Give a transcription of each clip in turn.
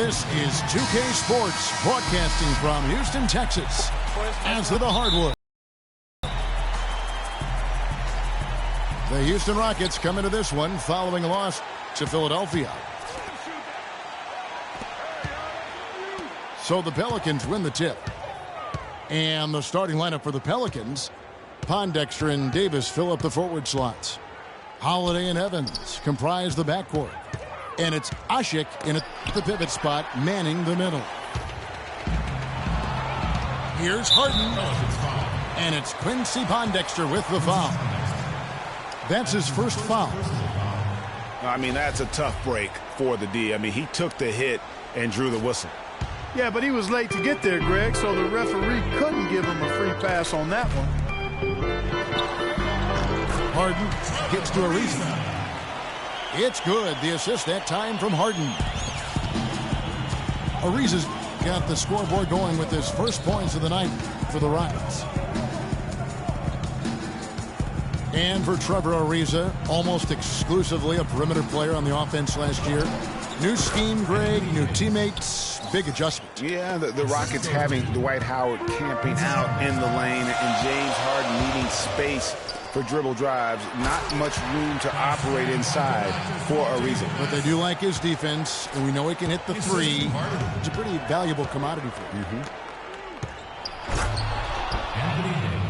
This is 2K Sports, broadcasting from Houston, Texas. As to the hardwood, the Houston Rockets come into this one following a loss to Philadelphia. So the Pelicans win the tip. And the starting lineup for the Pelicans, Pondexter and Davis fill up the forward slots. Holiday and Evans comprise the backcourt. And it's Ashik in the pivot spot, manning the middle. Here's Harden. And it's Quincy Pondexter with the foul. That's his first foul. I mean, that's a tough break for the D. I mean, he took the hit and drew the whistle. Yeah, but he was late to get there, Greg, so the referee couldn't give him a free pass on that one. Harden gets to Ariza. It's good. The assist that time from Harden. Ariza's got the scoreboard going with his first points of the night for the Rockets. And for Trevor Ariza, almost exclusively a perimeter player on the offense last year. New scheme, Greg, new teammates, big adjustment. Yeah, the Rockets having Dwight Howard camping out in the lane and James Harden needing space for dribble drives. Not much room to operate inside for Ariza. But they do like his defense, and we know he can hit the three. It's a pretty valuable commodity for him.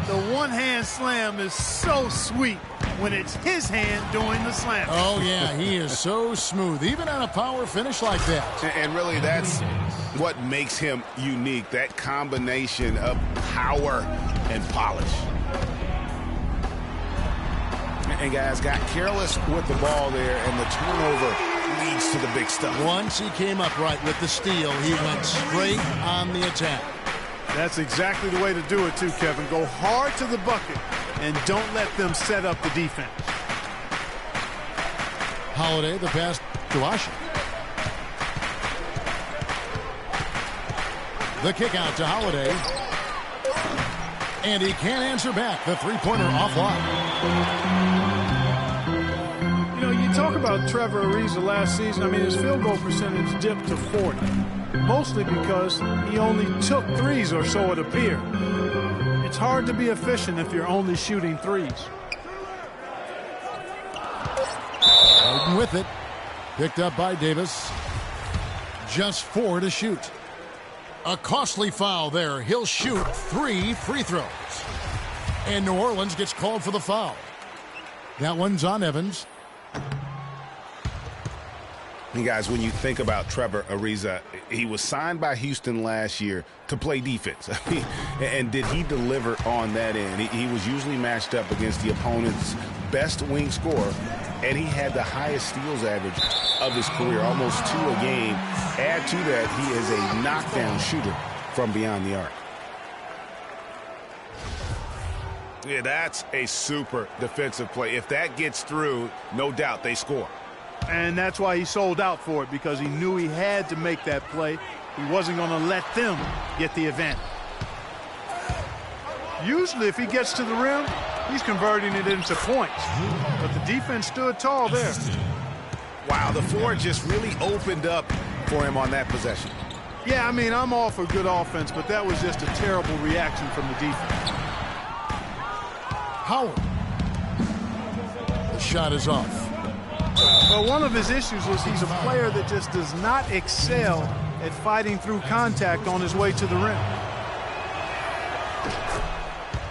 The one-hand slam is so sweet when it's his hand doing the slam. Oh, yeah, he is so smooth, even on a power finish like that. And really, that's what makes him unique, that combination of power and polish. And guys got careless with the ball there, and the turnover leads to the big stuff. Once he came up right with the steal, he went straight on the attack. That's exactly the way to do it, too, Kevin. Go hard to the bucket and don't let them set up the defense. Holiday, the pass to Ashik. The kick out to Holiday. And he can't answer back. The three-pointer offline. You know, you talk about Trevor Ariza last season. I mean, his field goal percentage dipped to 40. Mostly because he only took threes, or so it appeared. It's hard to be efficient if you're only shooting threes. Harden with it. Picked up by Davis. Just 4 to shoot. A costly foul there. He'll shoot 3 free throws. And New Orleans gets called for the foul. That one's on Evans. You guys, when you think about Trevor Ariza, he was signed by Houston last year to play defense. And did he deliver on that end? He was usually matched up against the opponent's best wing scorer, and he had the highest steals average of his career, almost 2 a game. Add to that, he is a knockdown shooter from beyond the arc. Yeah, that's a super defensive play. If that gets through, no doubt they score. And that's why he sold out for it, because he knew he had to make that play. He wasn't going to let them get the advantage. Usually, if he gets to the rim, he's converting it into points. But the defense stood tall there. Wow, the floor just really opened up for him on that possession. Yeah, I mean, I'm all for good offense, but that was just a terrible reaction from the defense. Howard. The shot is off. Well, one of his issues is he's a player that just does not excel at fighting through contact on his way to the rim.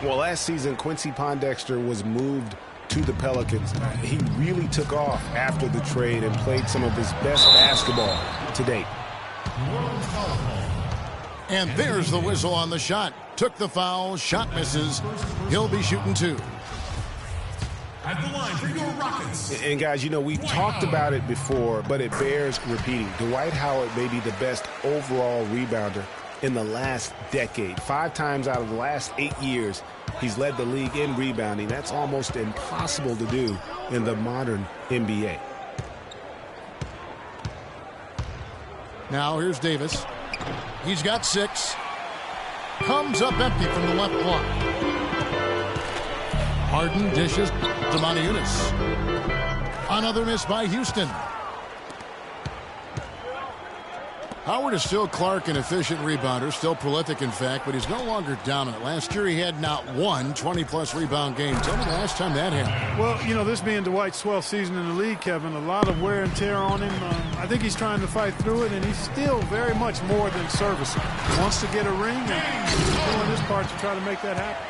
Well, last season, Quincy Pondexter was moved to the Pelicans. He really took off after the trade and played some of his best basketball to date. And there's the whistle on the shot. Took the foul, shot misses. He'll be shooting 2. At the line for your Rockets. And guys, you know, we've talked about it before, but it bears repeating. Dwight Howard may be the best overall rebounder in the last decade. 5 times out of the last 8 years, he's led the league in rebounding. That's almost impossible to do in the modern NBA. Now here's Davis. He's got 6. Comes up empty from the left block. Harden dishes to Moniunas. Another miss by Houston. Howard is still Clark, an efficient rebounder, still prolific, in fact, but he's no longer dominant. Last year he had not one 20-plus rebound game. Tell me the last time that happened. Well, you know, this being Dwight's 12th season in the league, Kevin, a lot of wear and tear on him. I think he's trying to fight through it, and he's still very much more than serviceable. He wants to get a ring, and he's doing his part to try to make that happen.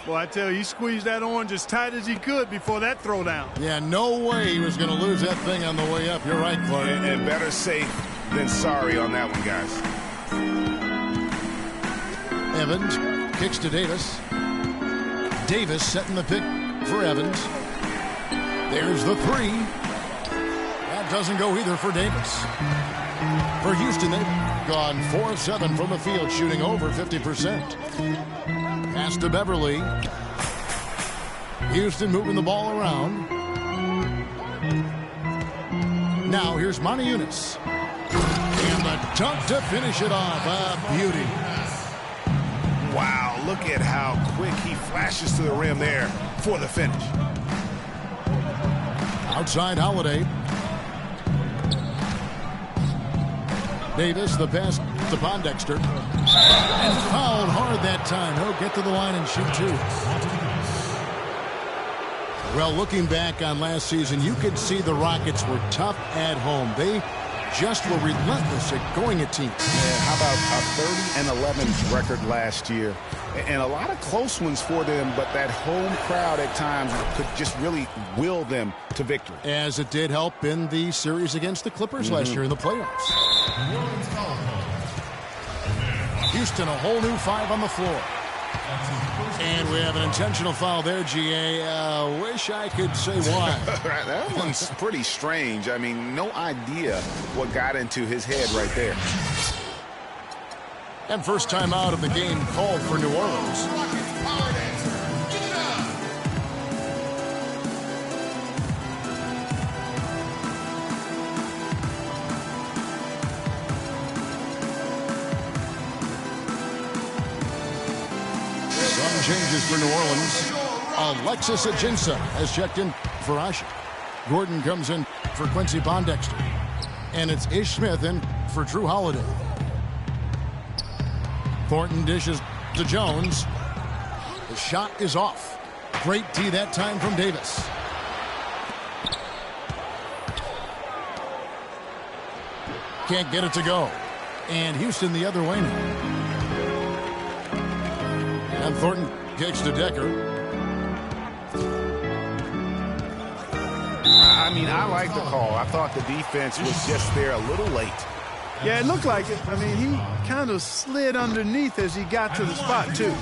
Well, I tell you, he squeezed that orange as tight as he could before that throwdown. Yeah, no way he was going to lose that thing on the way up. You're right, Clark. And better safe than sorry on that one, guys. Evans kicks to Davis. Davis setting the pick for Evans. There's the three. That doesn't go either for Davis. For Houston, they've gone 4 of 7 from the field, shooting over 50%. Pass to Beverly. Houston moving the ball around. Now here's Monty Eunice. And the dunk to finish it off. A beauty. Wow, look at how quick he flashes to the rim there for the finish. Outside Holiday. Davis, the pass to Pondexter. And fouled hard that time. He'll get to the line and shoot two. Well, looking back on last season, you could see the Rockets were tough at home. They just were relentless at going at teams. Yeah, how about a 30-11 record last year? And a lot of close ones for them, but that home crowd at times could just really will them to victory. As it did help in the series against the Clippers last year in the playoffs. Houston, a whole new 5 on the floor. And we have an intentional foul there, GA. Wish I could say why. That one's pretty strange. I mean, no idea what got into his head right there. And first time out of the game called for New Orleans. Some changes for New Orleans. Alexis Ajinça has checked in for Asha. Gordon comes in for Quincy Pondexter. And it's Ish Smith in for Drew Holiday. Thornton dishes to Jones. The shot is off. Great D that time from Davis. Can't get it to go. And Houston the other way now. And Thornton kicks to Decker. I mean, I like the call. I thought the defense was just there a little late. Yeah, it looked like it. I mean, he kind of slid underneath as he got to the spot, too.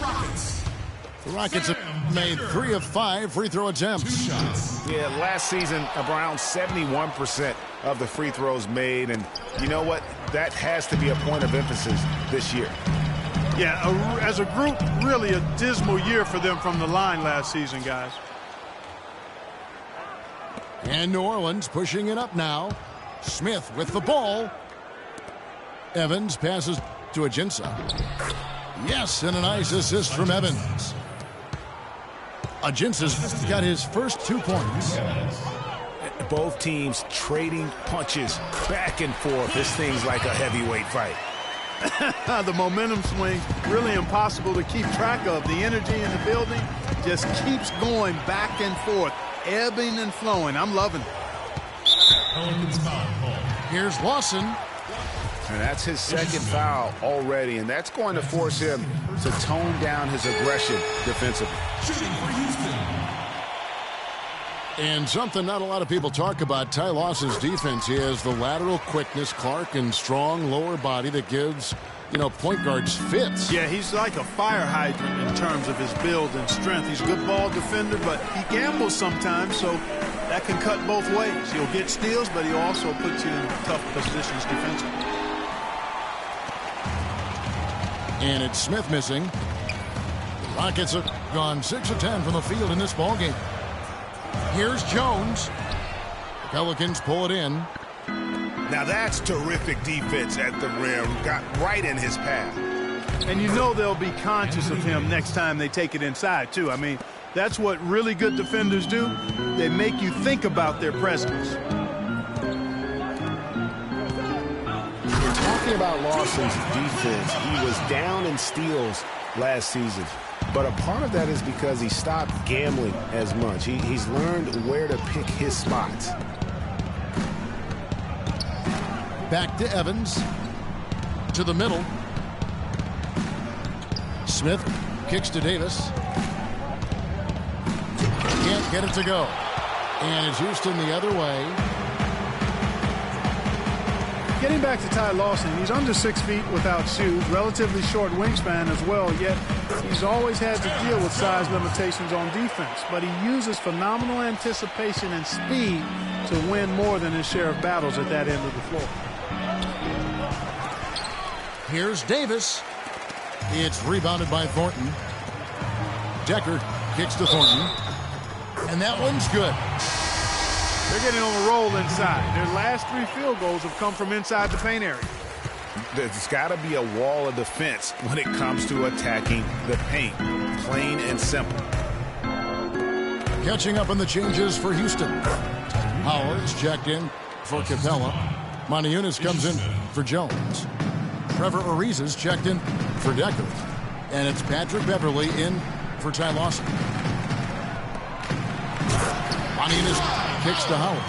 The Rockets have made 3 of 5 free throw attempts. Yeah, last season, around 71% of the free throws made. And you know what? That has to be a point of emphasis this year. Yeah, as a group, really a dismal year for them from the line last season, guys. And New Orleans pushing it up now. Smith with the ball. Evans passes to Ajinça. Yes, and a nice assist from Evans. Ajinça's got his first 2 points. Both teams trading punches back and forth. This thing's like a heavyweight fight. The momentum swing, really impossible to keep track of. The energy in the building just keeps going back and forth, ebbing and flowing. I'm loving it. Here's Lawson. And that's his second foul already, and that's going to force him to tone down his aggression defensively. And something not a lot of people talk about, Ty Lawson's defense. He has the lateral quickness, Clark, and strong lower body that gives, point guards fits. Yeah, he's like a fire hydrant in terms of his build and strength. He's a good ball defender, but he gambles sometimes, so that can cut both ways. He'll get steals, but he'll also put you in tough positions defensively. And it's Smith missing. The Rockets have gone 6 of 10 from the field in this ballgame. Here's Jones. The Pelicans pull it in. Now that's terrific defense at the rim. Got right in his path. And you know they'll be conscious of him next time they take it inside, too. I mean, that's what really good defenders do. They make you think about their presence. Talking about Lawson's defense, he was down in steals last season. But a part of that is because he stopped gambling as much. He's learned where to pick his spots. Back to Evans. To the middle. Smith kicks to Davis. Can't get it to go. And it's Houston the other way. Getting back to Ty Lawson, he's under 6 feet without shoes, relatively short wingspan as well, yet he's always had to deal with size limitations on defense. But he uses phenomenal anticipation and speed to win more than his share of battles at that end of the floor. Here's Davis. It's rebounded by Thornton. Decker kicks to Thornton. And that one's good. They're getting on a roll inside. Their last 3 field goals have come from inside the paint area. There's got to be a wall of defense when it comes to attacking the paint. Plain and simple. Catching up on the changes for Houston. Howard's checked in for Capella. Moniunas comes in for Jones. Trevor Ariza's checked in for Decker. And it's Patrick Beverly in for Ty Lawson. Moniunas kicks to Howard.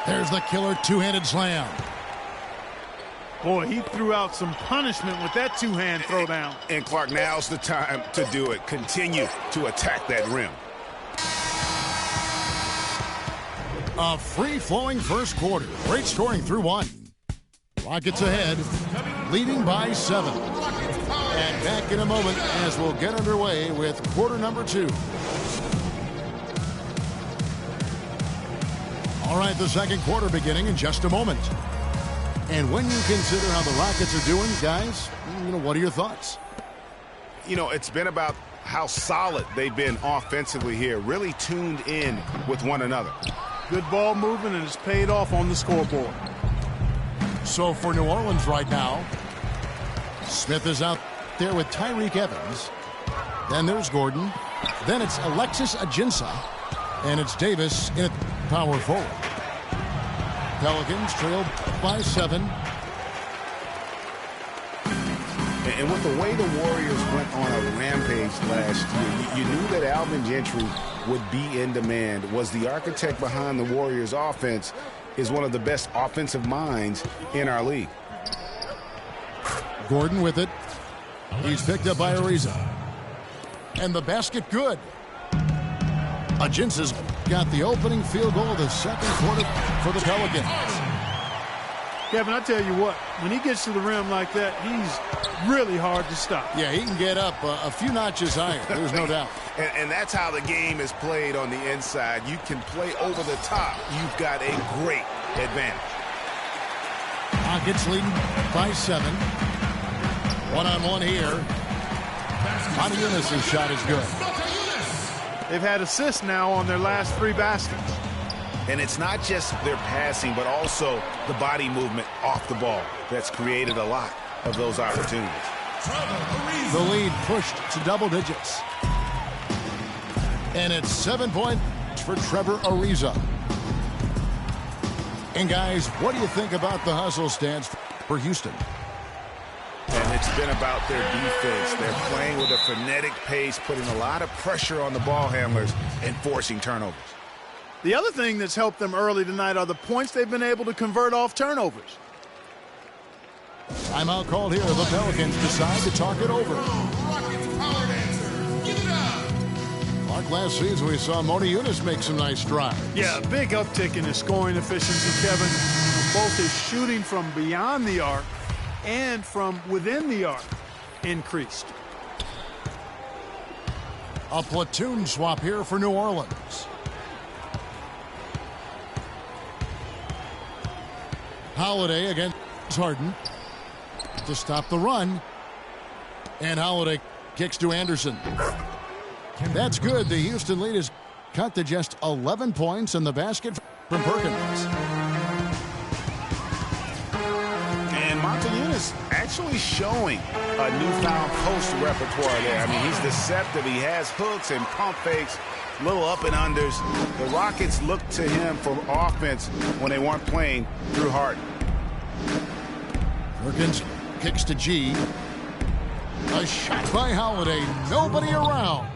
There's the killer two-handed slam. Boy, he threw out some punishment with that two-hand throwdown. And Clark, now's the time to do it. Continue to attack that rim. A free-flowing first quarter. Great scoring through 1. Rockets ahead, leading by 7. And back in a moment as we'll get underway with quarter number 2. All right, the second quarter beginning in just a moment. And when you consider how the Rockets are doing, guys, what are your thoughts? It's been about how solid they've been offensively here, really tuned in with one another. Good ball movement, and it's paid off on the scoreboard. So for New Orleans right now, Smith is out there with Tyreke Evans. Then there's Gordon. Then it's Alexis Ajinça. And it's Davis in at power forward. Pelicans trailed by 7. And with the way the Warriors went on a rampage last year, you knew that Alvin Gentry would be in demand. Was the architect behind the Warriors' offense, is one of the best offensive minds in our league. Gordon with it. He's picked up by Ariza. And the basket good. Ajinça's got the opening field goal of the second quarter for the Pelicans. Kevin, I tell you what, when he gets to the rim like that, he's really hard to stop. Yeah, he can get up a few notches higher. There's no doubt. And that's how the game is played on the inside. You can play over the top. You've got a great advantage. Rockets leading by 7. One-on-one here. Moniunas' shot is good. They've had assists now on their last 3 baskets. And it's not just their passing, but also the body movement off the ball that's created a lot of those opportunities. The lead pushed to double digits. And it's 7 points for Trevor Ariza. And guys, what do you think about the hustle stance for Houston? And it's been about their defense. They're playing with a frenetic pace, putting a lot of pressure on the ball handlers and forcing turnovers. The other thing that's helped them early tonight are the points they've been able to convert off turnovers. Timeout called here. The Pelicans decide to talk it over. Like last season, we saw Moniunas make some nice strides. Yeah, big uptick in his scoring efficiency, Kevin. Both his shooting from beyond the arc and from within the arc increased. A platoon swap here for New Orleans. Holiday against Harden to stop the run. And Holiday kicks to Anderson. That's good. The Houston lead is cut to just 11 points in the basket from Perkins. And Moniunas actually showing a newfound post repertoire there. I mean, he's deceptive. He has hooks and pump fakes, little up and unders. The Rockets looked to him for offense when they weren't playing through Harden. Perkins kicks to G. A shot by Holiday. Nobody around.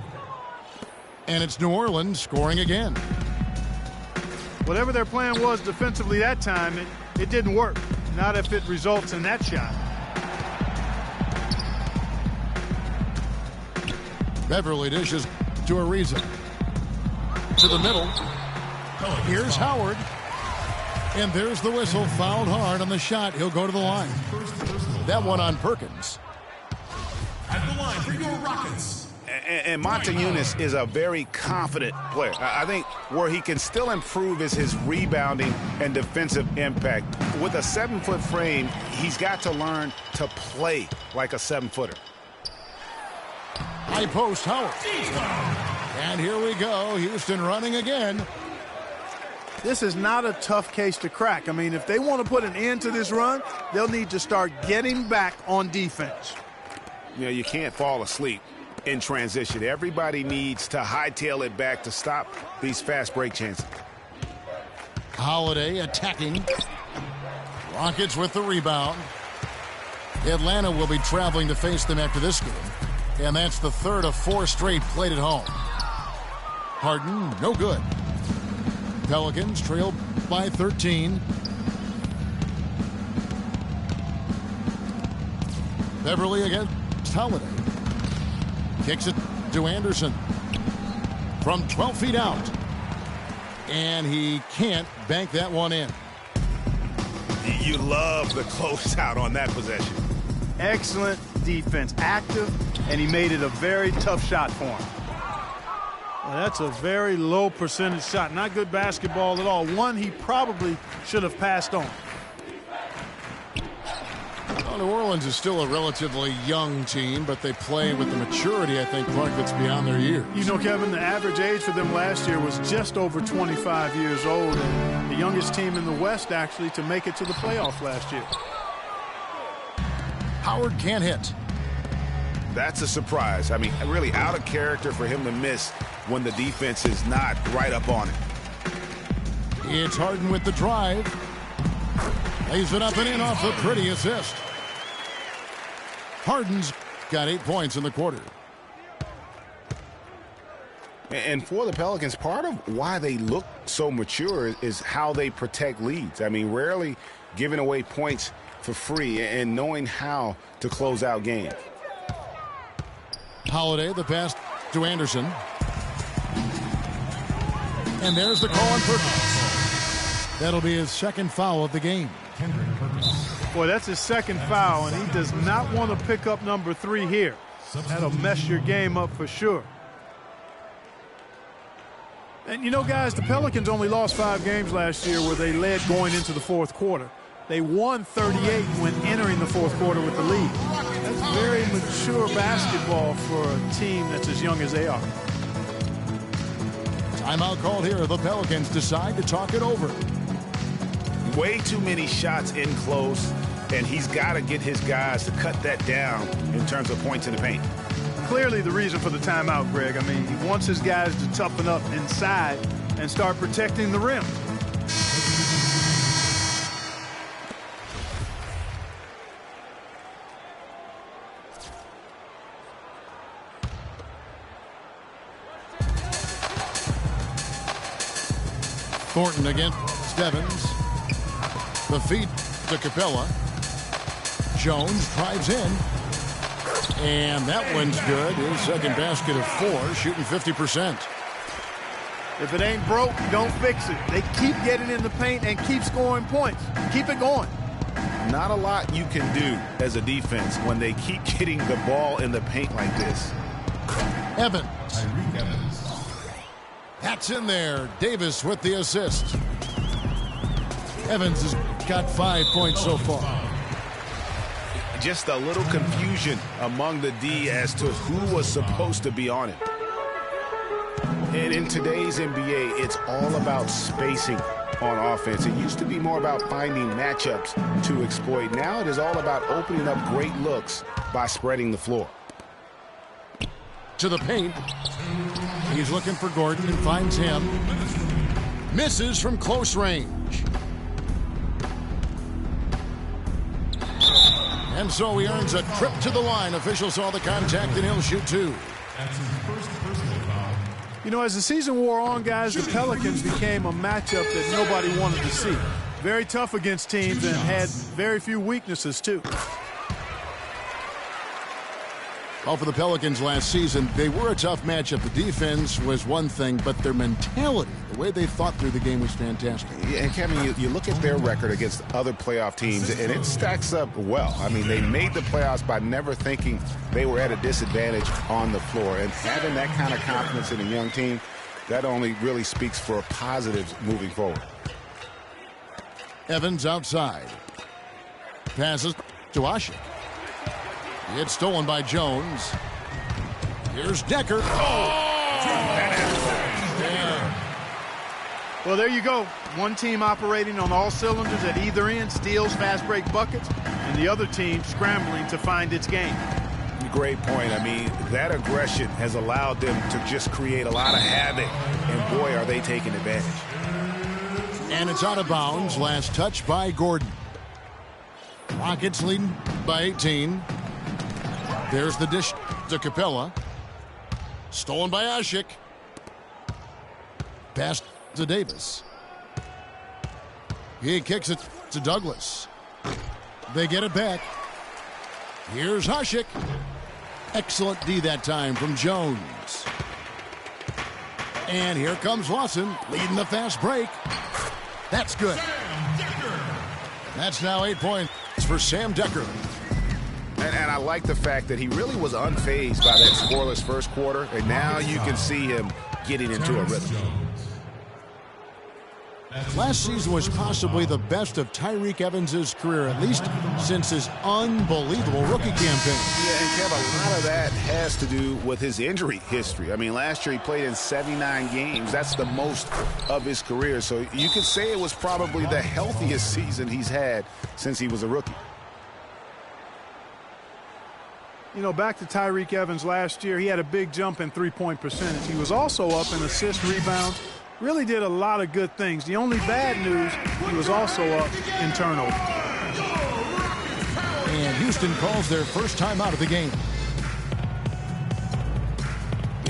And it's New Orleans scoring again. Whatever their plan was defensively that time, it didn't work. Not if it results in that shot. Beverly dishes to Ariza. To the middle. Here's Howard. And there's the whistle. Fouled hard on the shot. He'll go to the line. That one on Perkins. At the line for your Rockets. And Montañez is a very confident player. I think where he can still improve is his rebounding and defensive impact. With a 7-foot frame, he's got to learn to play like a 7-footer. High post, Howard. And here we go. Houston running again. This is not a tough case to crack. I mean, if they want to put an end to this run, they'll need to start getting back on defense. You know, you can't fall asleep in transition. Everybody needs to hightail it back to stop these fast break chances. Holiday attacking. Rockets with the rebound. Atlanta will be traveling to face them after this game. And that's the third of 4 straight played at home. Harden, no good. Pelicans trail by 13. Beverly against Holiday. Kicks it to Anderson. From 12 feet out. And he can't bank that one in. You love the closeout on that possession. Excellent defense, active, and he made it a very tough shot for him. Well, that's a very low percentage shot. Not good basketball at all. One he probably should have passed on. Well, New Orleans is still a relatively young team, but they play with the maturity, I think, Clark, that's beyond their years. You know, Kevin, the average age for them last year was just over 25 years old, and the youngest team in the West, actually, to make it to the playoffs last year. Howard can't hit. That's a surprise. I mean, really out of character for him to miss when the defense is not right up on it. It's Harden with the drive. Lays it up and in off the pretty assist. Harden's got 8 points in the quarter. And for the Pelicans, part of why they look so mature is how they protect leads. I mean, rarely giving away points for free and knowing how to close out games. Holiday, the pass to Anderson. And there's the call on Perkins. That'll be his second foul of the game. Boy, that's his second foul, and he does not want to pick up number 3 here. That'll mess your game up for sure. And, you know, guys, the Pelicans only lost 5 games last year where they led going into the fourth quarter. They won 38 when entering the fourth quarter with the lead. That's very mature basketball for a team that's as young as they are. Timeout called here. The Pelicans decide to talk it over. Way too many shots in close, and he's got to get his guys to cut that down in terms of points in the paint. Clearly the reason for the timeout, Greg. I mean, he wants his guys to toughen up inside and start protecting the rim. Thornton against Stevens. The feed to Capella. Jones drives in. And that one's good. His second basket of 4, shooting 50%. If it ain't broke, don't fix it. They keep getting in the paint and keep scoring points. Keep it going. Not a lot you can do as a defense when they keep getting the ball in the paint like this. Evans. That's in there. Davis with the assist. Evans has got 5 points so far. Just a little confusion among the D as to who was supposed to be on it. And in today's NBA, it's all about spacing on offense. It used to be more about finding matchups to exploit. Now it is all about opening up great looks by spreading the floor. To the paint. He's looking for Gordon and finds him. Misses from close range. And so he earns a trip to the line. Officials saw the contact, and he'll shoot 2. That's his first personal foul. You know, as the season wore on, guys, the Pelicans became a matchup that nobody wanted to see. Very tough against teams and had very few weaknesses, too. Well, for the Pelicans last season, they were a tough matchup. The defense was one thing, but their mentality, the way they thought through the game was fantastic. Yeah, and Kevin, you look at their record against other playoff teams, and it stacks up well. I mean, they made the playoffs by never thinking they were at a disadvantage on the floor. And having that kind of confidence in a young team, that only really speaks for positives moving forward. Evans outside. Passes to Ashik. It's stolen by Jones. Here's Decker. Well, there you go. One team operating on all cylinders at either end, steals, fast break buckets, and the other team scrambling to find its game. Great point. I mean, that aggression has allowed them to just create a lot of havoc, and boy, are they taking advantage. And it's out of bounds. Last touch by Gordon. Rockets leading by 18. There's the dish to Capella. Stolen by Ashik. Pass to Davis. He kicks it to Douglas. They get it back. Here's Ashik. Excellent D that time from Jones. And here comes Lawson leading the fast break. That's good. That's now 8 points for Sam Decker. And I like the fact that he really was unfazed by that scoreless first quarter, and now you can see him getting into a rhythm. Last season was possibly the best of Tyreke Evans' career, at least since his unbelievable rookie campaign. Yeah, and Kev, a lot of that has to do with his injury history. I mean, last year he played in 79 games. That's the most of his career. So you could say it was probably the healthiest season he's had since he was a rookie. You know, back to Tyreke Evans last year, he had a big jump in three-point percentage. He was also up in assists, rebounds, really did a lot of good things. The only bad news, he was also up in turnovers. And Houston calls their first time out of the game.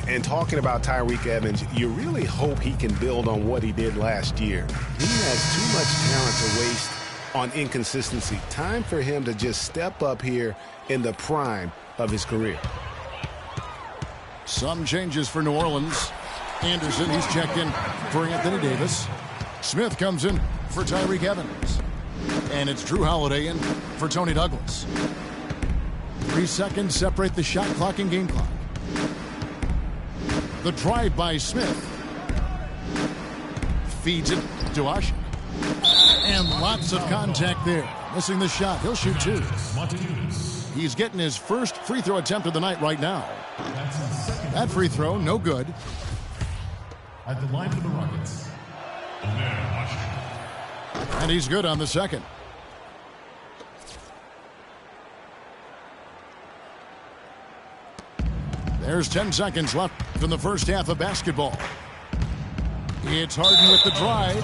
And talking about Tyreke Evans, you really hope he can build on what he did last year. He has too much talent to waste on inconsistency. Time for him to just step up here in the prime of his career. Some changes for New Orleans. Anderson, he's checked in for Anthony Davis. Smith comes in for Tyreke Evans. And it's Drew Holiday in for Tony Douglas. 3 seconds separate the shot clock and game clock. The drive by Smith. Feeds it to Ashik. And lots of contact there. Missing the shot. He'll shoot 2. He's getting his first free throw attempt of the night right now. That free throw, no good. At the line for the Rockets, And he's good on the second. There's 10 seconds left in the first half of basketball. It's Harden with the drive.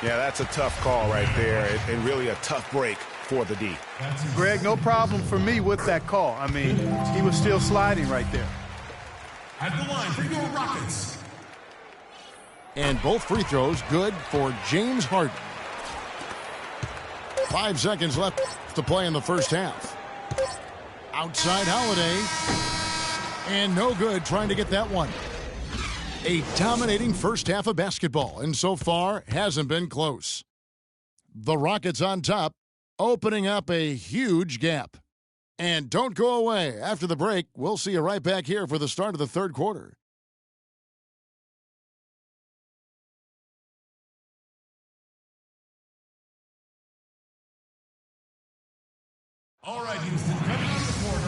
Yeah, that's a tough call right there, and really a tough break for the D. Greg, no problem for me with that call. I mean, he was still sliding right there. at the line for your Rockets. And both free throws good for James Harden. 5 seconds left to play in the first half. Outside Holiday. And no good trying to get that one. A dominating first half of basketball, and so far hasn't been close. The Rockets on top, opening up a huge gap. And don't go away. After the break, we'll see you right back here for the start of the third quarter. All right, Houston, coming on the court.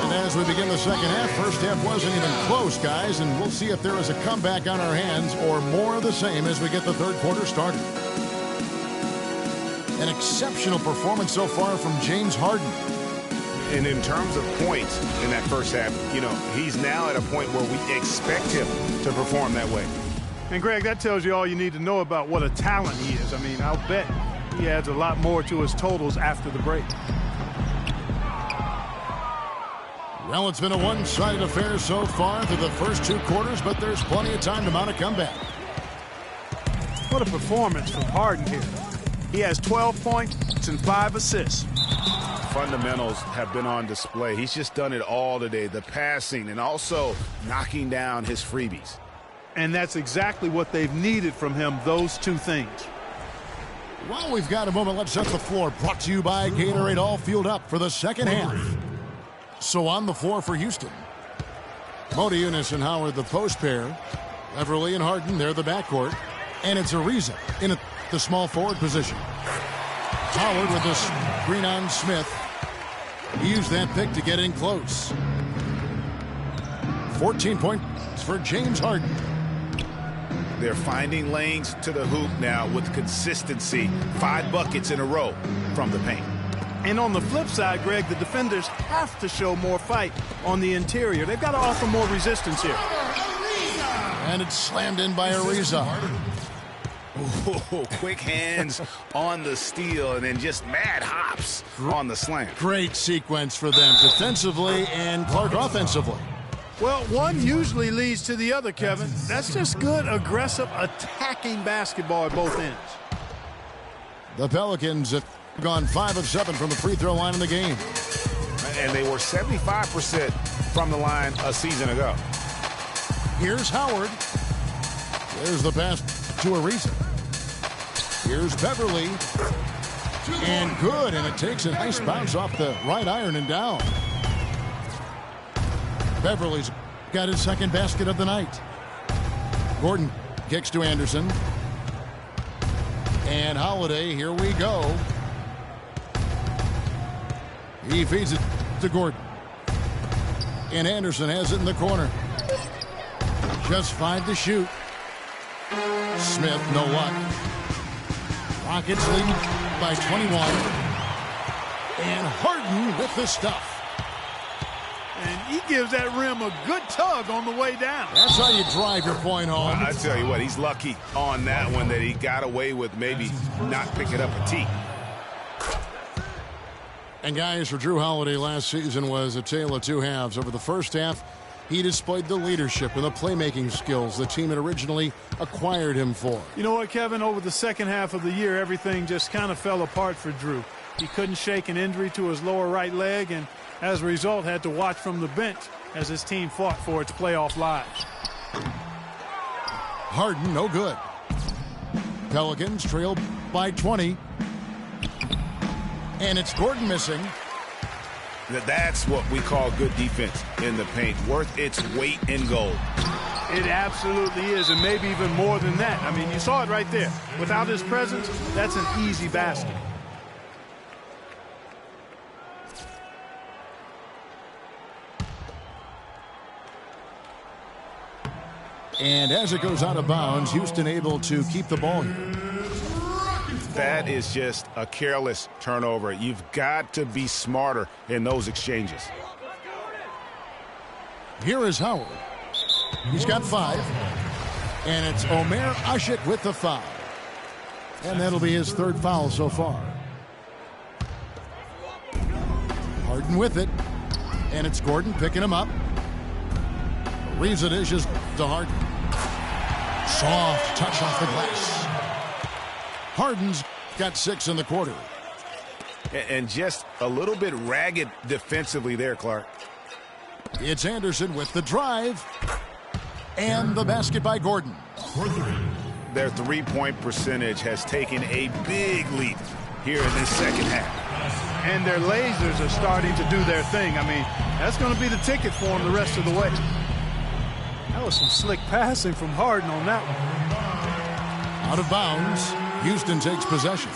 And as we begin the second half, first half wasn't even close, guys, and we'll see if there is a comeback on our hands or more of the same as we get the third quarter started. An exceptional performance so far from James Harden. And in terms of points in that first half, you know, he's now at a point where we expect him to perform that way. And, Greg, that tells you all you need to know about what a talent he is. I mean, I'll bet he adds a lot more to his totals after the break. Well, it's been a one-sided affair so far through the first 2 quarters, but there's plenty of time to mount a comeback. What a performance from Harden here. He has 12 points and 5 assists. Fundamentals have been on display. He's just done it all today. The passing and also knocking down his freebies. And that's exactly what they've needed from him, those 2 things. While we've got a moment, let's set the floor. Brought to you by Gatorade, all fueled up for the second half. So on the floor for Houston. Modiunas and Howard, the post pair. Beverly and Harden, they're the backcourt. And it's Ariza in the small forward position. Howard with the screen on Smith. He used that pick to get in close. 14 points for James Harden. They're finding lanes to the hoop now with consistency. 5 buckets in a row from the paint. And on the flip side, Greg, the defenders have to show more fight on the interior. They've got to offer more resistance here. And it's slammed in by Ariza. Oh, quick hands on the steal and then just mad hops on the slam. Great sequence for them defensively and Clark offensively. Well, one usually leads to the other, Kevin. That's just good, aggressive, attacking basketball at both ends. The Pelicans have gone 5 of 7 from the free throw line in the game. And they were 75% from the line a season ago. Here's Howard. There's the pass to Ariza. Here's Beverly. And good, and it takes a nice bounce off the right iron and down. Beverly's got his second basket of the night. Gordon kicks to Anderson. And Holiday, here we go. He feeds it to Gordon. And Anderson has it in the corner. Just 5 to shoot. Smith, no luck. Rockets lead by 21. And Harden with the stuff. And he gives that rim a good tug on the way down. That's how you drive your point home. I tell you what, he's lucky on that one that he got away with maybe not picking up a tee. And guys, for Drew Holiday last season was a tale of 2 halves. Over the first half, he displayed the leadership and the playmaking skills the team had originally acquired him for. You know what, Kevin? Over the second half of the year, everything just kind of fell apart for Drew. He couldn't shake an injury to his lower right leg, and as a result, had to watch from the bench as his team fought for its playoff lives. Harden, no good. Pelicans trail by 20. And it's Gordon missing. That's what we call good defense in the paint. Worth its weight in gold. It absolutely is, and maybe even more than that. I mean, you saw it right there. Without his presence, that's an easy basket. And as it goes out of bounds, Houston able to keep the ball here. That is just a careless turnover. You've got to be smarter in those exchanges. Here is Howard. He's got 5. And it's Omer Ashik with the foul. And that'll be his 3rd foul so far. Harden with it. And it's Gordon picking him up. Ariza dishes to Harden. Soft touch off the glass. Harden's got 6 in the quarter. And just a little bit ragged defensively there, Clark. It's Anderson with the drive. And the basket by Gordon. Their 3-point percentage has taken a big leap here in this second half. And their lasers are starting to do their thing. I mean, that's going to be the ticket for them the rest of the way. That was some slick passing from Harden on that one. Out of bounds. Houston takes possession.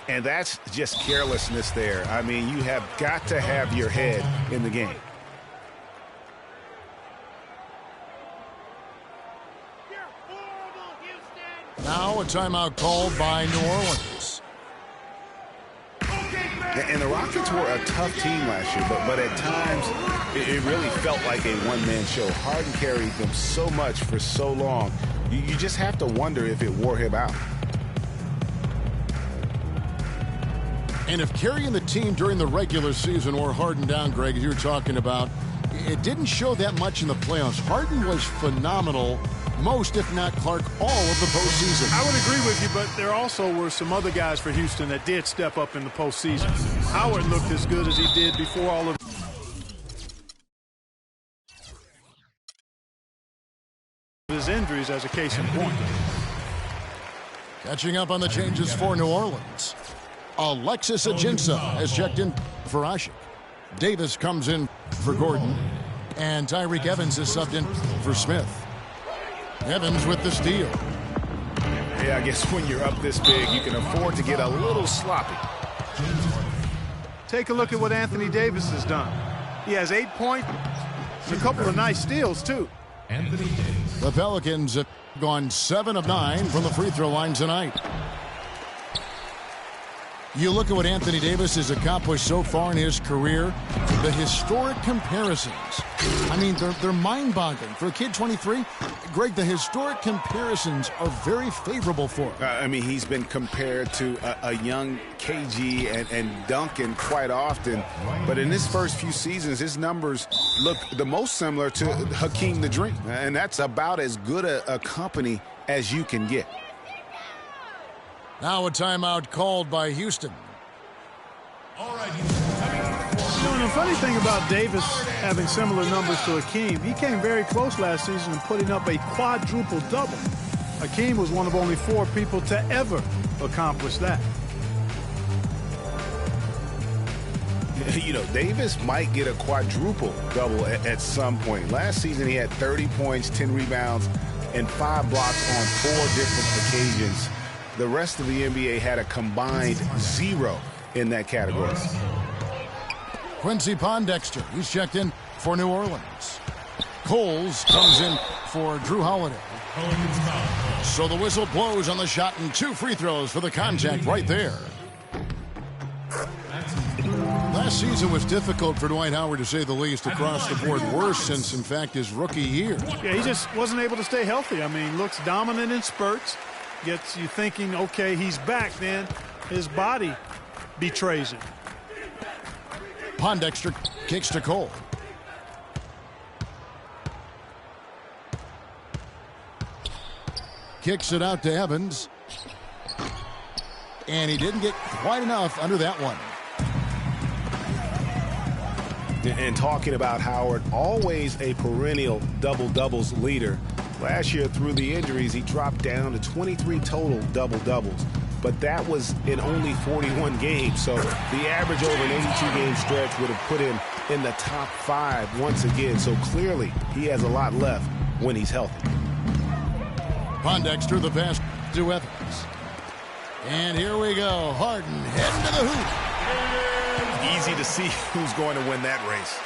And that's just carelessness there. I mean, you have got to have your head in the game. Now a timeout called by New Orleans. And the Rockets were a tough team last year, but at times it really felt like a one-man show. Harden carried them so much for so long. You just have to wonder if it wore him out. And if carrying the team during the regular season or Harden down, Greg, as you were talking about, it didn't show that much in the playoffs. Harden was phenomenal most, if not Clark, all of the postseason. I would agree with you, but there also were some other guys for Houston that did step up in the postseason. Howard looked as good as he did before all of his injuries, as a case in point. Catching up on the changes for New Orleans. Alexis Ajinça has checked in for Ashik. Davis comes in for Gordon. And Tyreke Evans is subbed in for Smith. Evans with the steal. Yeah, I guess when you're up this big, you can afford to get a little sloppy. Take a look at what Anthony Davis has done. He has 8 points, a couple of nice steals, too. The Pelicans have gone 7 of 9 from the free throw line tonight. You look at what Anthony Davis has accomplished so far in his career, the historic comparisons. I mean, they're mind-boggling. For a kid 23, Greg, the historic comparisons are very favorable for him. I mean, he's been compared to a young KG and Duncan quite often. But in his first few seasons, his numbers look the most similar to Hakeem the Dream. And that's about as good a company as you can get. Now a timeout called by Houston. All right, The funny thing about Davis having similar numbers to Hakeem, he came very close last season in putting up a quadruple-double. Hakeem was one of only 4 people to ever accomplish that. You know, Davis might get a quadruple-double at some point. Last season, he had 30 points, 10 rebounds, and 5 blocks on 4 different occasions. The rest of the NBA had a combined 0 in that category. Quincy Pondexter, he's checked in for New Orleans. Coles comes in for Drew Holiday. So the whistle blows on the shot and 2 free throws for the contact right there. Last season was difficult for Dwight Howard, to say the least, across the board. Worse since, in fact, his rookie year. Yeah, he just wasn't able to stay healthy. I mean, looks dominant in spurts. Gets you thinking, okay, he's back, then his body betrays him. Pondexter kicks to Cole. Kicks it out to Evans. And he didn't get quite enough under that one. And talking about Howard, always a perennial double-doubles leader. Last year, through the injuries, he dropped down to 23 total double-doubles. But that was in only 41 games. So the average over an 82-game stretch would have put him in the top 5 once again. So clearly, he has a lot left when he's healthy. Pondexter, the pass to Evans. And here we go. Harden heading to the hoop. Easy to see who's going to win that race.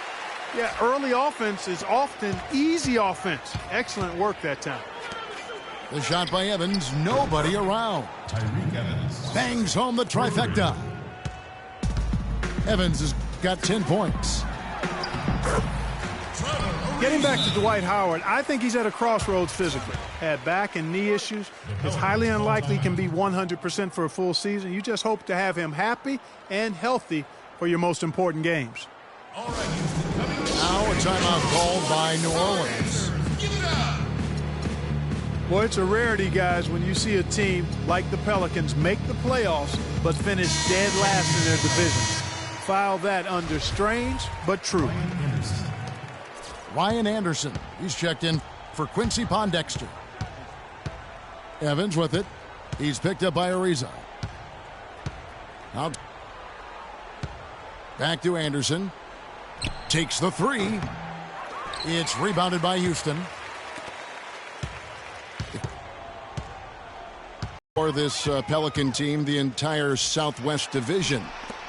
Yeah, early offense is often easy offense. Excellent work that time. The shot by Evans, nobody around. Tyreke Evans. Bangs home the trifecta. Evans has got 10 points. Getting back to Dwight Howard, I think he's at a crossroads physically. Had back and knee issues. It's highly unlikely he can be 100% for a full season. You just hope to have him happy and healthy for your most important games. All right, Houston, coming up. Now a timeout called by New Orleans. Give it up. Boy, it's a rarity, guys, when you see a team like the Pelicans make the playoffs but finish dead last in their division. File that under strange but true. Ryan Anderson, he's checked in for Quincy Pondexter. Evans with it. He's picked up by Ariza. Out. Back to Anderson. Takes the 3. It's rebounded by Houston. For this Pelican team, the entire Southwest Division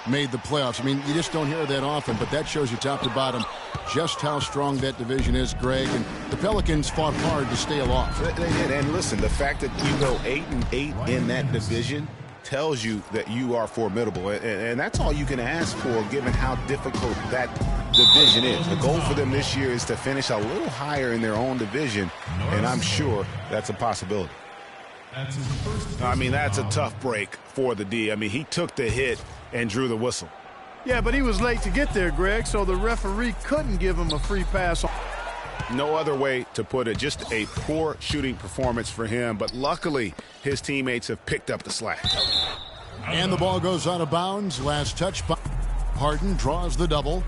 made the playoffs. I mean, you just don't hear that often, but that shows you top to bottom just how strong that division is, Greg. And the Pelicans fought hard to stay aloft. They did. And listen, the fact that you go 8-8 in that division tells you that you are formidable. And that's all you can ask for, given how difficult that division is. The goal for them this year is to finish a little higher in their own division, and I'm sure that's a possibility. That's his first. I mean, that's a tough break for the D. I mean, he took the hit and drew the whistle. Yeah, but he was late to get there, Greg, so the referee couldn't give him a free pass. No other way to put it. Just a poor shooting performance for him. But luckily, his teammates have picked up the slack. And the ball goes out of bounds. Last touch by Harden, draws the double.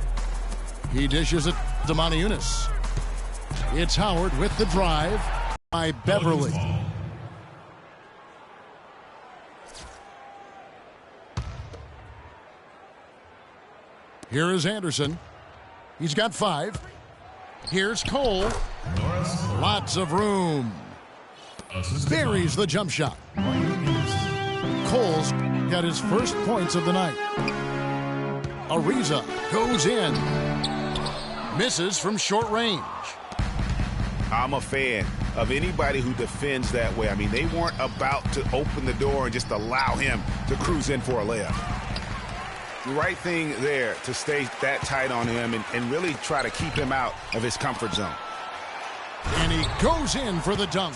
He dishes it to Moniunas. It's Howard with the drive by Beverly. Here is Anderson. He's got 5. Here's Cole. Lots of room. Buries the jump shot. Cole's got his first points of the night. Ariza goes in. Misses from short range. I'm a fan of anybody who defends that way. I mean, they weren't about to open the door and just allow him to cruise in for a layup. The right thing there to stay that tight on him and really try to keep him out of his comfort zone. And he goes in for the dunk.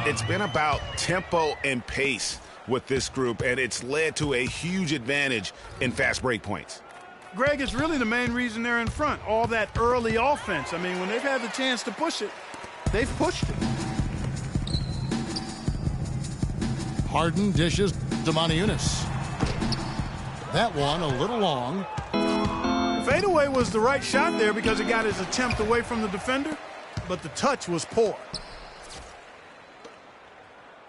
It's been about tempo and pace with this group, and it's led to a huge advantage in fast break points. Greg, it's really the main reason they're in front. All that early offense. I mean, when they've had the chance to push it, they've pushed it. Harden dishes to Moniunas. That one a little long. Fadeaway was the right shot there because it got his attempt away from the defender, but the touch was poor.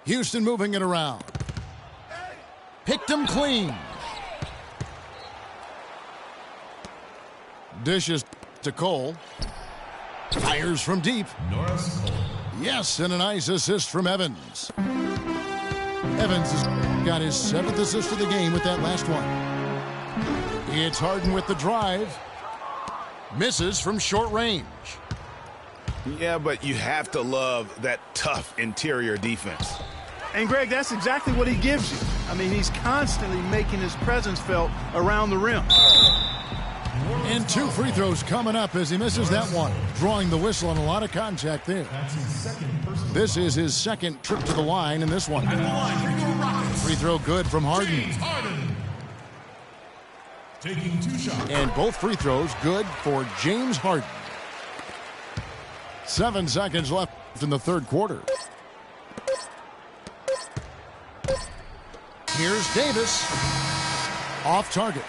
Houston moving it around. Picked him clean. Dishes to Cole. Fires from deep. Norris Cole. Yes, and a nice assist from Evans. Evans has got his 7th assist of the game with that last one. It's Harden with the drive. Misses from short range. Yeah, but you have to love that tough interior defense. And, Greg, that's exactly what he gives you. I mean, he's constantly making his presence felt around the rim. And 2 free throws coming up as he misses that one. Drawing the whistle on a lot of contact there. That's his second personal. This is his 2nd trip to the line in this one. At the line for your Rockets. Free throw good from Harden. James Harden. Taking 2 shots. And both free throws good for James Harden. 7 seconds left in the 3rd quarter. Here's Davis. Off target.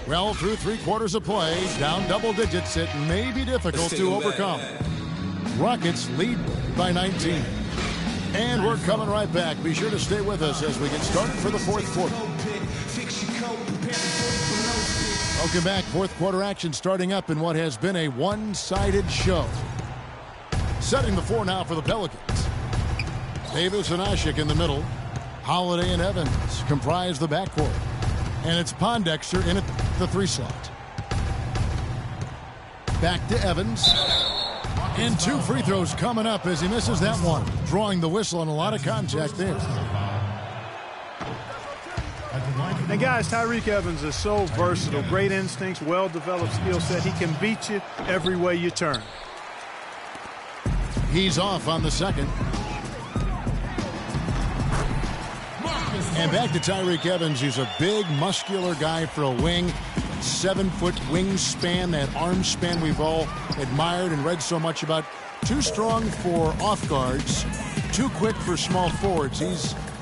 Well, through 3 quarters of play, down double digits, it may be difficult to overcome. Rockets lead by 19. And we're coming right back. Be sure to stay with us as we get started for the 4th quarter. Welcome back. 4th quarter action starting up in what has been a one-sided show. Setting the floor now for the Pelicans. Davis and Ashik in the middle. Holiday and Evans comprise the backcourt. And it's Pondexter in at the 3 slot. Back to Evans. And 2 free throws coming up as he misses that one. Drawing the whistle on a lot of contact there. And, guys, Tyreke Evans is so versatile. Great instincts, well-developed skill set. He can beat you every way you turn. He's off on the 2nd. And back to Tyreke Evans. He's a big, muscular guy for a wing. 7-foot wingspan, that arm span we've all admired and read so much about. Too strong for off guards, too quick for small forwards.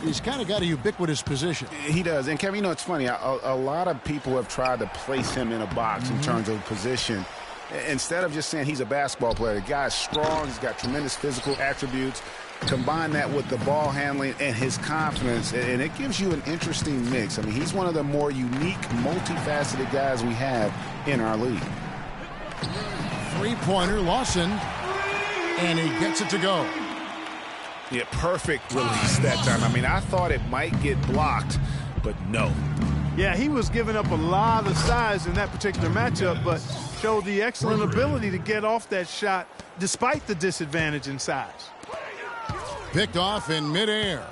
He's kind of got a ubiquitous position. He does. And, Kevin, you know, it's funny. A lot of people have tried to place him in a box in terms of position. Instead of just saying he's a basketball player, the guy's strong. He's got tremendous physical attributes. Combine that with the ball handling and his confidence, and it gives you an interesting mix. I mean, he's one of the more unique, multifaceted guys we have in our league. 3-pointer, Lawson, and he gets it to go. Yeah, perfect release that time. I mean, I thought it might get blocked, but no. Yeah, he was giving up a lot of size in that particular matchup, but showed the excellent ability to get off that shot despite the disadvantage in size. Picked off in midair.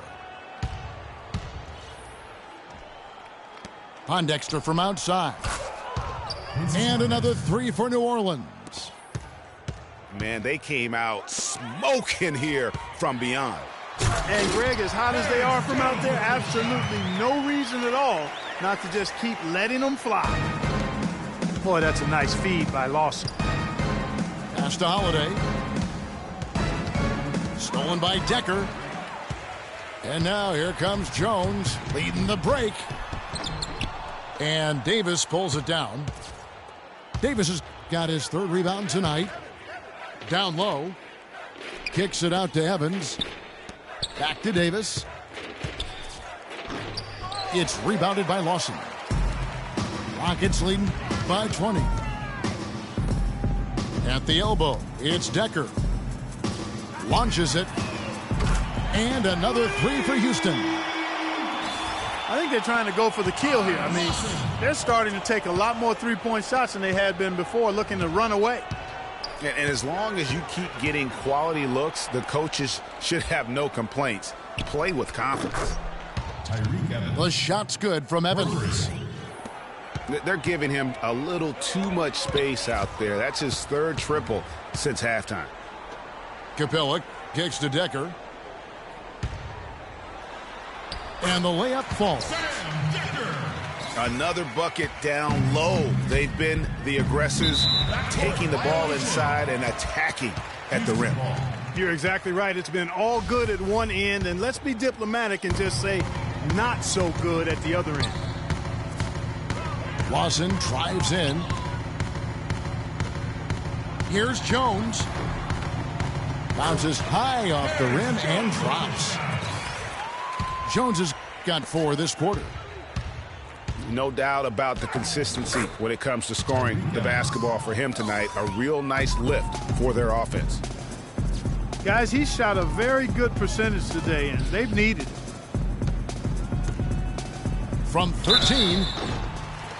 Pondexter from outside. And another 3 for New Orleans. man, they came out smoking here from beyond. And, Greg, as hot as they are from out there, absolutely no reason at all not to just keep letting them fly. Boy, that's a nice feed by Lawson. Pass to Holiday. Stolen by Decker. And now here comes Jones leading the break. And Davis pulls it down. Davis has got his third rebound tonight. Down low. Kicks it out to Evans. Back to Davis. It's rebounded by Lawson. Rockets leading by 20. At the elbow, it's Decker. Launches it. And another three for Houston. I think they're trying to go for the kill here. I mean, they're starting to take a lot more three-point shots than they had been before, looking to run away. And as long as you keep getting quality looks, the coaches should have no complaints. Play with confidence. The shot's good from Evans. They're giving him a little too much space out there. That's his third triple since halftime. Capella kicks to Decker. And the layup falls. Another bucket down low. They've been the aggressors, taking the ball inside and attacking at the rim. You're exactly right. It's been all good at one end, and let's be diplomatic and just say not so good at the other end. Lawson drives in. Here's Jones. Bounces high off the rim and drops. Jones has got 4 this quarter. No doubt about the consistency when it comes to scoring the basketball for him tonight. A real nice lift for their offense. Guys, he shot a very good percentage today, and they've needed it. From 13.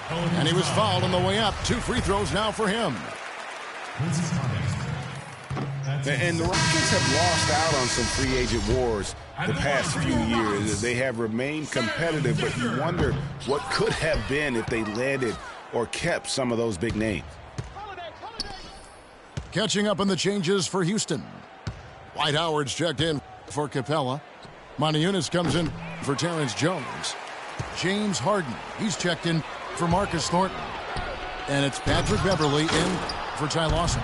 And he was fouled on the way up. 2 free throws now for him. And the Rockets have lost out on some free agent wars the past few years. They have remained competitive, but you wonder what could have been if they landed or kept some of those big names. Catching up on the changes for Houston. Dwight Howard's checked in for Capella. Montejunas comes in for Terrence Jones. James Harden, he's checked in for Marcus Thornton. And it's Patrick Beverly in for Ty Lawson.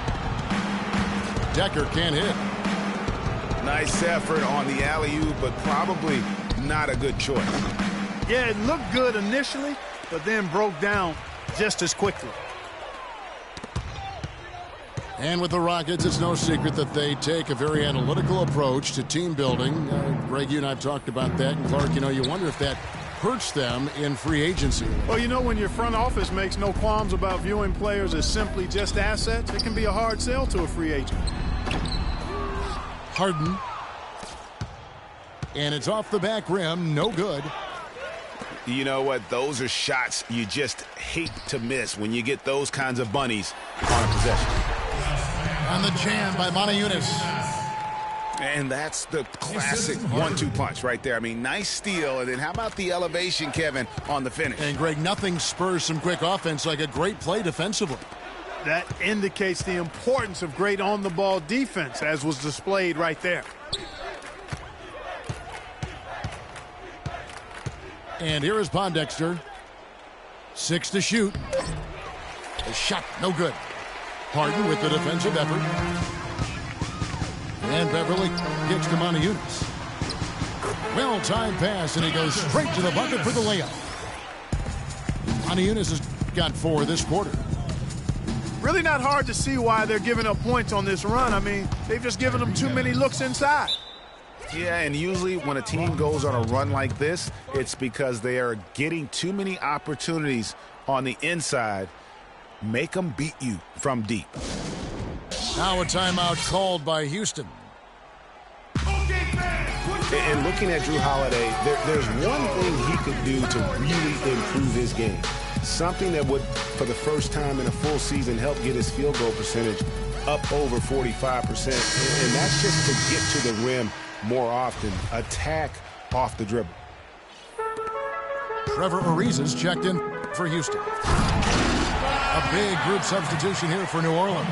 Decker can't hit. Nice effort on the alley-oop, but probably not a good choice. Yeah, it looked good initially, but then broke down just as quickly. And with the Rockets, it's no secret that they take a very analytical approach to team building. Greg, you and I have talked about that. And Clark, you wonder if that hurts them in free agency. Well, when your front office makes no qualms about viewing players as simply just assets, it can be a hard sell to a free agent. Harden. And it's off the back rim. No good. You know what? Those are shots you just hate to miss when you get those kinds of bunnies on a possession. On the jam by Montejunas. And that's the classic 1-2 punch right there. I mean, nice steal. And then how about the elevation, Kevin, on the finish? And, Greg, nothing spurs some quick offense like a great play defensively. That indicates the importance of great on-the-ball defense, as was displayed right there. And here is Pondexter. 6 to shoot. The shot, no good. Harden with the defensive effort. And Beverly kicks to Montejunas. Well-timed pass, and he goes straight to the bucket for the layup. Montejunas has got 4 this quarter. Really not hard to see why they're giving up points on this run. I mean, they've just given them too many looks inside. Yeah, and usually when a team goes on a run like this, it's because they are getting too many opportunities on the inside. Make them beat you from deep. Now a timeout called by Houston. And looking at Drew Holiday, there's one thing he could do to really improve his game. Something that would, for the first time in a full season, help get his field goal percentage up over 45%. And that's just to get to the rim more often. Attack off the dribble. Trevor Ariza's checked in for Houston. A big group substitution here for New Orleans.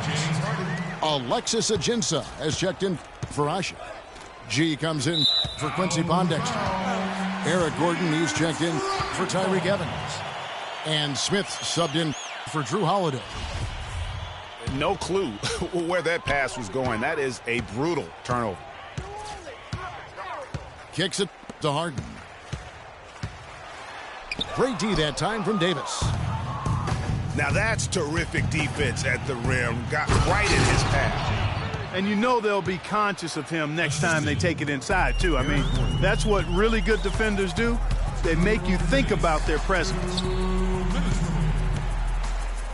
Alexis Ajinça has checked in for Asha. G comes in for Quincy Pondexter. Eric Gordon, he's checked in for Tyreek Evans. And Smith subbed in for Drew Holiday. No clue where that pass was going. That is a brutal turnover. Kicks it to Harden. Great D that time from Davis. Now that's terrific defense at the rim. Got right in his path. And you know they'll be conscious of him next time they take it inside, too. I mean, that's what really good defenders do. They make you think about their presence.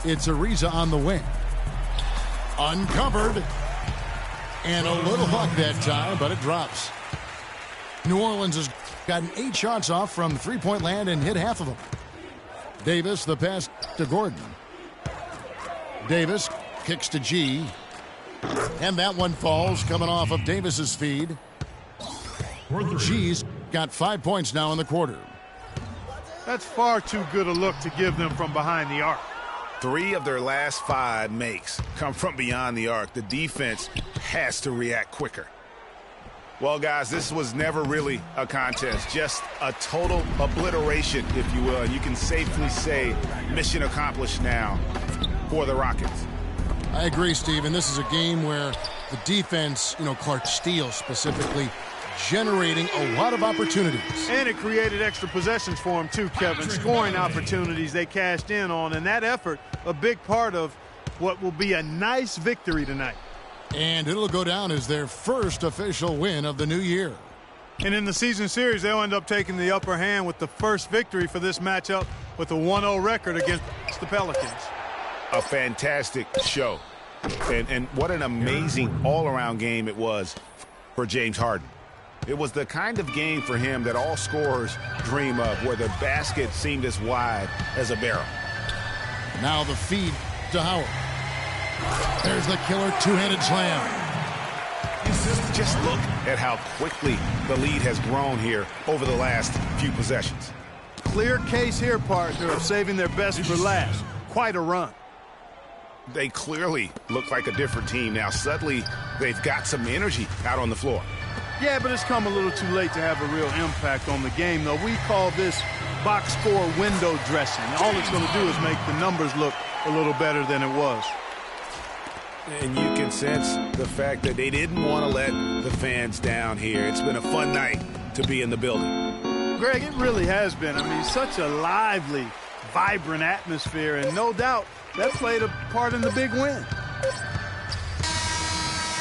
It's Ariza on the wing. Uncovered. And a little luck that time, but it drops. New Orleans has gotten 8 shots off from three-point land and hit half of them. Davis, the pass to Gordon. Davis kicks to G. And that one falls, coming off of Davis's feed. G's got 5 points now in the quarter. That's far too good a look to give them from behind the arc. 3 of their last 5 makes come from beyond the arc. The defense has to react quicker. Well, guys, this was never really a contest, just a total obliteration, if you will. And you can safely say mission accomplished now for the Rockets. I agree, Steve, and this is a game where the defense, Clark Steele specifically, generating a lot of opportunities. And it created extra possessions for him, too, Kevin. Scoring opportunities they cashed in on, and that effort, a big part of what will be a nice victory tonight. And it'll go down as their first official win of the new year. And in the season series, they'll end up taking the upper hand with the first victory for this matchup with a 1-0 record against the Pelicans. A fantastic show. And what an amazing all-around game it was for James Harden. It was the kind of game for him that all scorers dream of, where the basket seemed as wide as a barrel. Now the feed to Howard. There's the killer two-handed slam. Just look at how quickly the lead has grown here over the last few possessions. Clear case here, partner, of saving their best for last. Quite a run. They clearly look like a different team now. Suddenly, they've got some energy out on the floor. Yeah, but it's come a little too late to have a real impact on the game, though. We call this box score window dressing. All it's going to do is make the numbers look a little better than it was. And you can sense the fact that they didn't want to let the fans down here. It's been a fun night to be in the building. Greg, it really has been. I mean, such a lively, vibrant atmosphere, and no doubt that played a part in the big win.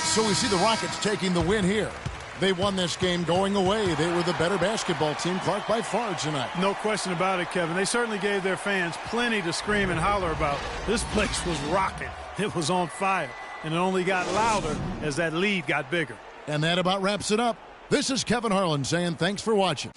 So we see the Rockets taking the win here. They won this game going away. They were the better basketball team, Clark, by far tonight. No question about it, Kevin. They certainly gave their fans plenty to scream and holler about. This place was rocking. It was on fire, and it only got louder as that lead got bigger. And that about wraps it up. This is Kevin Harlan saying thanks for watching.